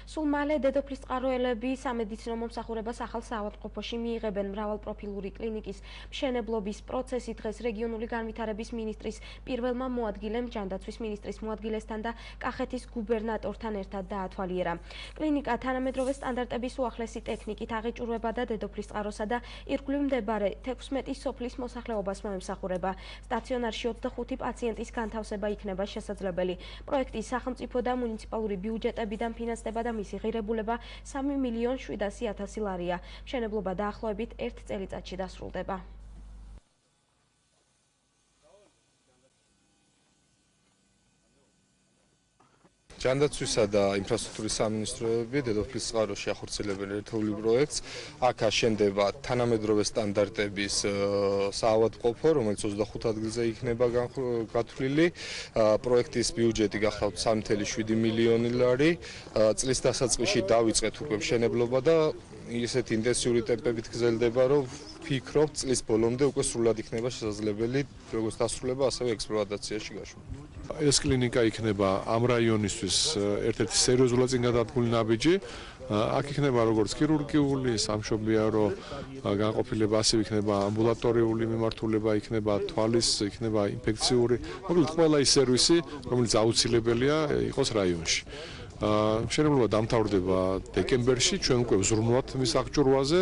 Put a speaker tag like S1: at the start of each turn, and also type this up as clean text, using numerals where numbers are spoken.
S1: სულ მალე დედოფლის წყაროელები სამედიცინო მომსახურებას ახალ საავადმყოფოში მიიღებენ. მრავალპროფილური კლინიკის მშენებლობის პროცესი დღეს რეგიონული განვითარების მინისტრის პირველმა მოადგილემ, ჯანდაცვის მინისტრის მოადგილესთან და კახეთის გუბერნატორთან ერთად დაათვალიერა. კლინიკა თანამედროვე სტანდარტების უახლესი ტექნიკით აღიჭურება და დედოფლის წყაროსა და ირგვლივ მდებარე 16 სოფლის მოსახლეობას მოემსახურება. სტაციონარში 25 პაციენტის განთავსება იქნება შესაძლებელი. პროექტის სახელმწიფო და მუნიციპალური ბიუჯეტებიდან ფინანსდება და მისი ღირებულება 3.700.000 ლარია. მშენებლობა დაახლოებით 1 წელიწადში დასრულდება.
S2: ჯანდაცვისა და ინფრასტრუქტურის სამინისტროები დედოფლის წყაროში ახორციელებენ ერთეული პროექტს. აქ აშენდება თანამედროვე სტანდარტების საავადმყოფო, რომელიც 25 ადგილზე იქნება გათვლილი. პროექტის ბიუჯეტი გახლავთ 3.7 მილიონი ლარი. წლის დასაწყისში დავიწყეთ უკვე მშენებლობა და ისეთი ინტენსიური ტემპებით გრძელდება, რომ ვფიქრობ, წლის ბოლომდე უკვე სრულად იქნება შესაძლებელი როგორც დასრულება, ასევე ექსპლუატაციაში გაშლა.
S3: ეს კლინიკა იქნება ამ რაიონისთვის ერთ-ერთი სერიოზულად წინ გადადგმული ნაბიჯი. აქ იქნება როგორც ქირურგიული, სამშობიარო განყოფილება, ასევე იქნება ამბულატორიული მიმართულება, იქნება თვალის, იქნება ინფექციური, მოკლედ ყველა ის სერვისი, რომელიც აუცილებელია იყოს რაიონში. მშენებლობა დამთავრდება დეკემბერში, ჩვენ უკვე ვზრუნვათ მის აღჭურვაზე.